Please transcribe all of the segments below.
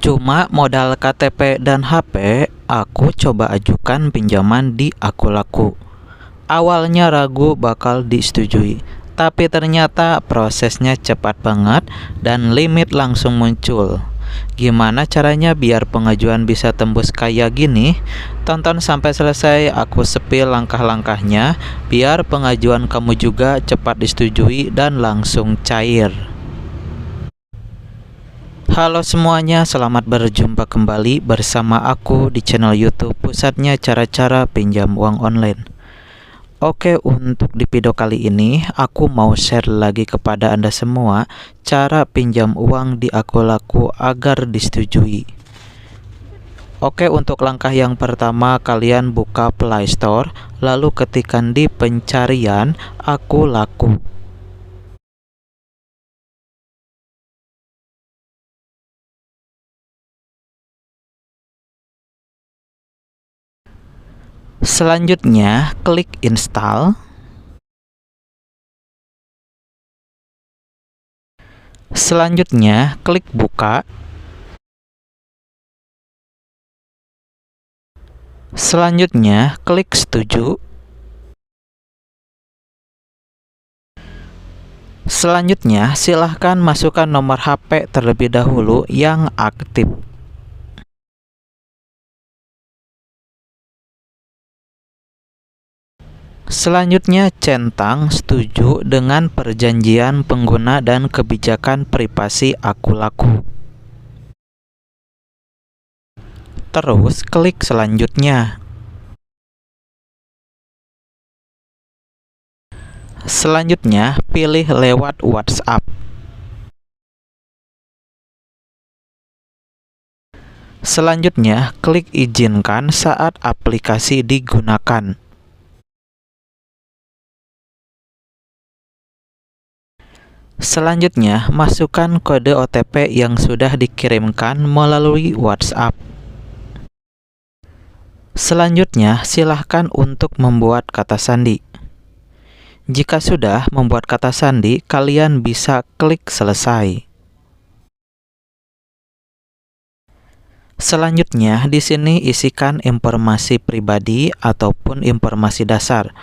Cuma modal KTP dan HP, aku coba ajukan pinjaman di Akulaku. Awalnya ragu bakal disetujui, tapi ternyata prosesnya cepat banget dan limit langsung muncul. Gimana caranya biar pengajuan bisa tembus kayak gini? Tonton sampai selesai, aku sepil langkah-langkahnya biar pengajuan kamu juga cepat disetujui dan langsung cair. Halo semuanya, selamat berjumpa kembali bersama aku di channel YouTube Pusatnya Cara-Cara Pinjam Uang Online. Oke, untuk di video kali ini aku mau share lagi kepada Anda semua cara pinjam uang di Akulaku agar disetujui. Oke, untuk langkah yang pertama kalian buka Play Store, lalu ketikkan di pencarian Akulaku. Selanjutnya, klik install. Selanjutnya, klik buka. Selanjutnya, klik setuju. Selanjutnya, silahkan masukkan nomor HP terlebih dahulu yang aktif. Selanjutnya, centang setuju dengan perjanjian pengguna dan kebijakan privasi Akulaku. Terus, klik selanjutnya. Selanjutnya, pilih lewat WhatsApp. Selanjutnya, klik izinkan saat aplikasi digunakan. Selanjutnya, masukkan kode OTP yang sudah dikirimkan melalui WhatsApp. Selanjutnya, silahkan untuk membuat kata sandi. Jika sudah membuat kata sandi, kalian bisa klik selesai. Selanjutnya, di sini isikan informasi pribadi ataupun informasi dasar.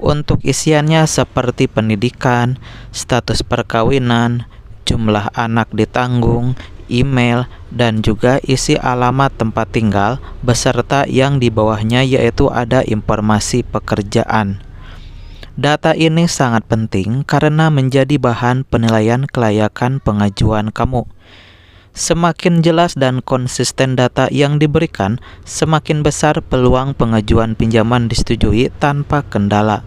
Untuk isiannya seperti pendidikan, status perkawinan, jumlah anak ditanggung, email, dan juga isi alamat tempat tinggal beserta yang di bawahnya yaitu ada informasi pekerjaan. Data ini sangat penting karena menjadi bahan penilaian kelayakan pengajuan kamu. Semakin jelas dan konsisten data yang diberikan, semakin besar peluang pengajuan pinjaman disetujui tanpa kendala.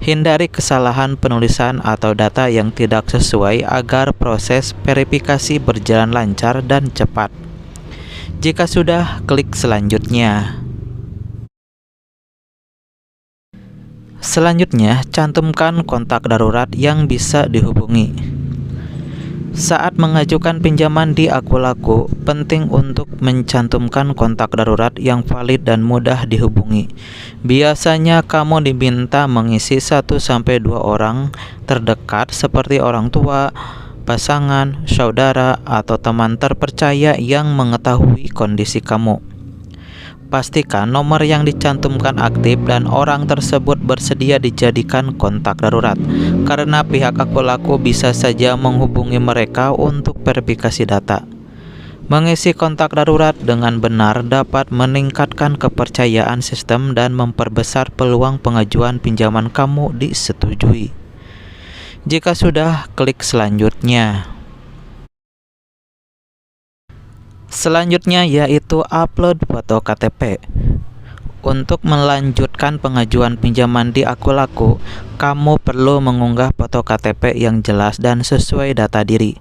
Hindari kesalahan penulisan atau data yang tidak sesuai agar proses verifikasi berjalan lancar dan cepat. Jika sudah, klik selanjutnya. Selanjutnya, cantumkan kontak darurat yang bisa dihubungi. Saat mengajukan pinjaman di Akulaku, penting untuk mencantumkan kontak darurat yang valid dan mudah dihubungi. Biasanya kamu diminta mengisi 1-2 orang terdekat seperti orang tua, pasangan, saudara, atau teman terpercaya yang mengetahui kondisi kamu. Pastikan nomor yang dicantumkan aktif dan orang tersebut bersedia dijadikan kontak darurat, karena pihak Akulaku bisa saja menghubungi mereka untuk verifikasi data. Mengisi kontak darurat dengan benar dapat meningkatkan kepercayaan sistem dan memperbesar peluang pengajuan pinjaman kamu disetujui. Jika sudah, klik selanjutnya. Selanjutnya yaitu upload foto KTP. Untuk melanjutkan pengajuan pinjaman di Akulaku, kamu perlu mengunggah foto KTP yang jelas dan sesuai data diri.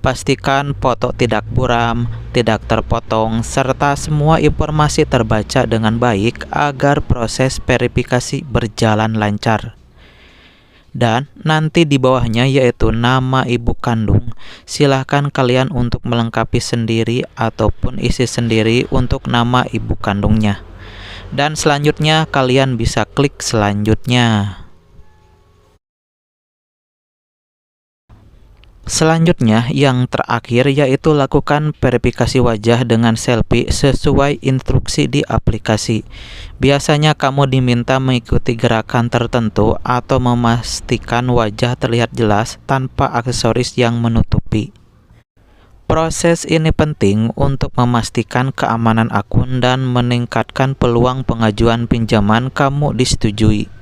Pastikan foto tidak buram, tidak terpotong, serta semua informasi terbaca dengan baik agar proses verifikasi berjalan lancar. Dan nanti di bawahnya yaitu nama ibu kandung. Silahkan kalian untuk melengkapi sendiri ataupun isi sendiri untuk nama ibu kandungnya. Dan selanjutnya kalian bisa klik selanjutnya. Selanjutnya, yang terakhir yaitu lakukan verifikasi wajah dengan selfie sesuai instruksi di aplikasi. Biasanya kamu diminta mengikuti gerakan tertentu atau memastikan wajah terlihat jelas tanpa aksesoris yang menutupi. Proses ini penting untuk memastikan keamanan akun dan meningkatkan peluang pengajuan pinjaman kamu disetujui.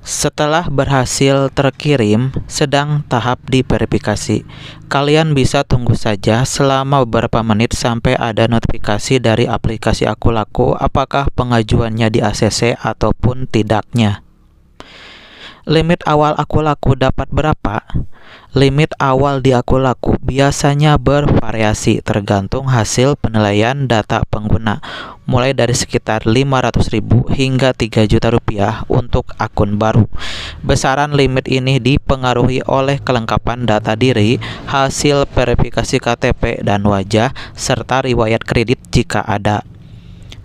Setelah berhasil terkirim, sedang tahap diverifikasi. Kalian bisa tunggu saja selama beberapa menit sampai ada notifikasi dari aplikasi Akulaku apakah pengajuannya di ACC ataupun tidaknya. Limit awal Akulaku dapat berapa? Limit awal di Akulaku biasanya bervariasi tergantung hasil penilaian data pengguna, mulai dari sekitar 500.000 hingga 3 juta rupiah untuk akun baru. Besaran limit ini dipengaruhi oleh kelengkapan data diri, hasil verifikasi KTP dan wajah, serta riwayat kredit jika ada.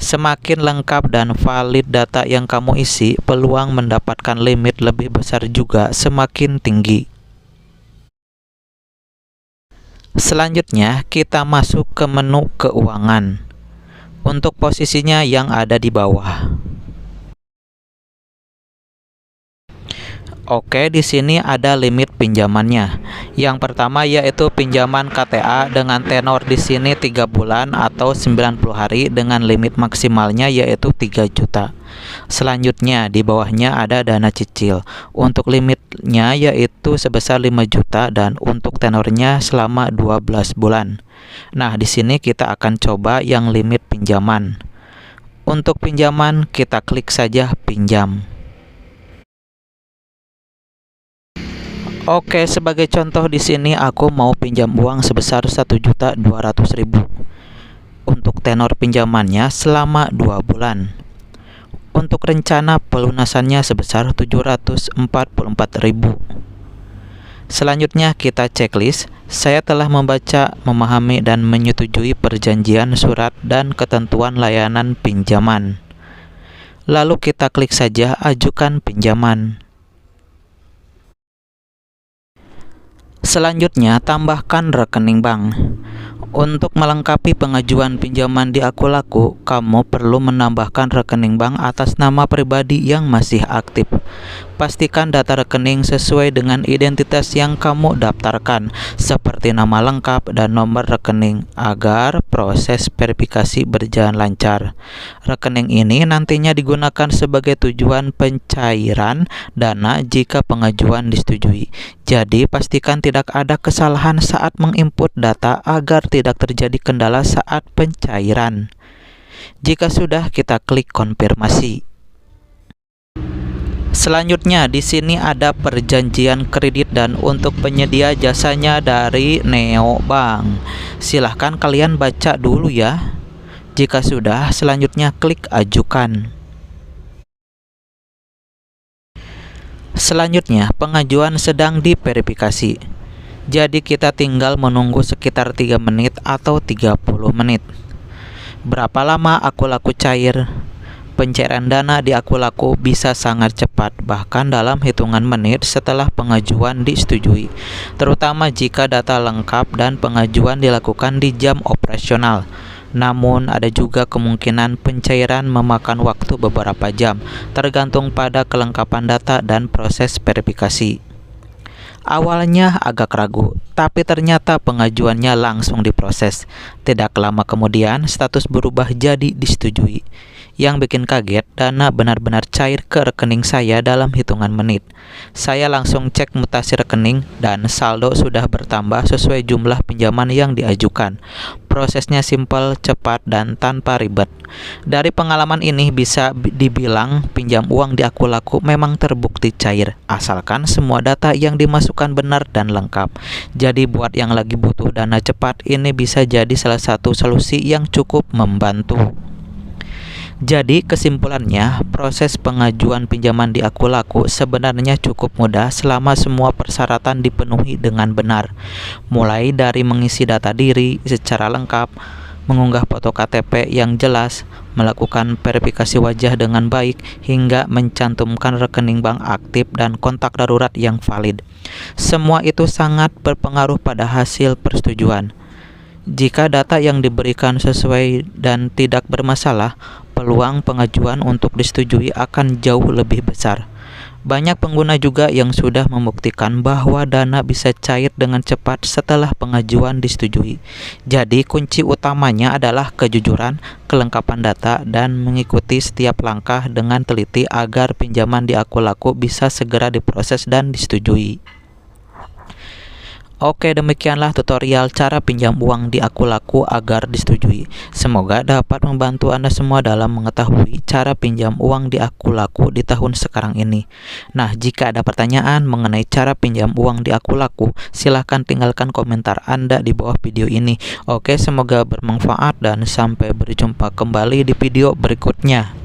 Semakin lengkap dan valid data yang kamu isi, peluang mendapatkan limit lebih besar juga semakin tinggi. Selanjutnya, kita masuk ke menu keuangan. Untuk posisinya yang ada di bawah. Oke, di sini ada limit pinjamannya. Yang pertama yaitu pinjaman KTA dengan tenor di sini 3 bulan atau 90 hari dengan limit maksimalnya yaitu 3 juta. Selanjutnya di bawahnya ada dana cicil. Untuk limitnya yaitu sebesar 5 juta dan untuk tenornya selama 12 bulan. Nah, di sini kita akan coba yang limit pinjaman. Untuk pinjaman kita klik saja pinjam. Oke, sebagai contoh di sini aku mau pinjam uang sebesar 1.200.000 untuk tenor pinjamannya selama 2 bulan. Untuk rencana pelunasannya sebesar 744.000. Selanjutnya kita checklist. Saya telah membaca, memahami dan menyetujui perjanjian surat dan ketentuan layanan pinjaman. Lalu kita klik saja ajukan pinjaman. Selanjutnya, tambahkan rekening bank. Untuk melengkapi pengajuan pinjaman di Akulaku, kamu perlu menambahkan rekening bank atas nama pribadi yang masih aktif. Pastikan data rekening sesuai dengan identitas yang kamu daftarkan, seperti nama lengkap dan nomor rekening, agar proses verifikasi berjalan lancar. Rekening ini nantinya digunakan sebagai tujuan pencairan dana jika pengajuan disetujui. Jadi, pastikan tidak ada kesalahan saat menginput data agar tidak terjadi kendala saat pencairan. Jika sudah, kita klik konfirmasi. Selanjutnya di sini ada perjanjian kredit dan untuk penyedia jasanya dari Neobank. Silahkan kalian baca dulu ya. Jika sudah, selanjutnya klik ajukan. Selanjutnya, pengajuan sedang diverifikasi. Jadi kita tinggal menunggu sekitar 3 menit atau 30 menit. Berapa lama Akulaku cair? Pencairan dana di Akulaku bisa sangat cepat, bahkan dalam hitungan menit setelah pengajuan disetujui, terutama jika data lengkap dan pengajuan dilakukan di jam operasional. Namun, ada juga kemungkinan pencairan memakan waktu beberapa jam, tergantung pada kelengkapan data dan proses verifikasi. Awalnya agak ragu, tapi ternyata pengajuannya langsung diproses. Tidak lama kemudian, status berubah jadi disetujui. Yang bikin kaget, dana benar-benar cair ke rekening saya dalam hitungan menit. Saya langsung cek mutasi rekening dan saldo sudah bertambah sesuai jumlah pinjaman yang diajukan. Prosesnya simpel, cepat, dan tanpa ribet. Dari pengalaman ini bisa dibilang pinjam uang di Akulaku memang terbukti cair, asalkan semua data yang dimasukkan benar dan lengkap. Jadi buat yang lagi butuh dana cepat, ini bisa jadi salah satu solusi yang cukup membantu. Jadi kesimpulannya, proses pengajuan pinjaman di Akulaku sebenarnya cukup mudah selama semua persyaratan dipenuhi dengan benar. Mulai dari mengisi data diri secara lengkap, mengunggah foto KTP yang jelas, melakukan verifikasi wajah dengan baik, hingga mencantumkan rekening bank aktif dan kontak darurat yang valid. Semua itu sangat berpengaruh pada hasil persetujuan. Jika data yang diberikan sesuai dan tidak bermasalah, peluang pengajuan untuk disetujui akan jauh lebih besar. Banyak pengguna juga yang sudah membuktikan bahwa dana bisa cair dengan cepat setelah pengajuan disetujui. Jadi kunci utamanya adalah kejujuran, kelengkapan data, dan mengikuti setiap langkah dengan teliti agar pinjaman di Akulaku bisa segera diproses dan disetujui. Oke, demikianlah tutorial cara pinjam uang di Akulaku agar disetujui. Semoga dapat membantu Anda semua dalam mengetahui cara pinjam uang di Akulaku di tahun sekarang ini. Nah, jika ada pertanyaan mengenai cara pinjam uang di Akulaku, silahkan tinggalkan komentar Anda di bawah video ini. Oke, semoga bermanfaat dan sampai berjumpa kembali di video berikutnya.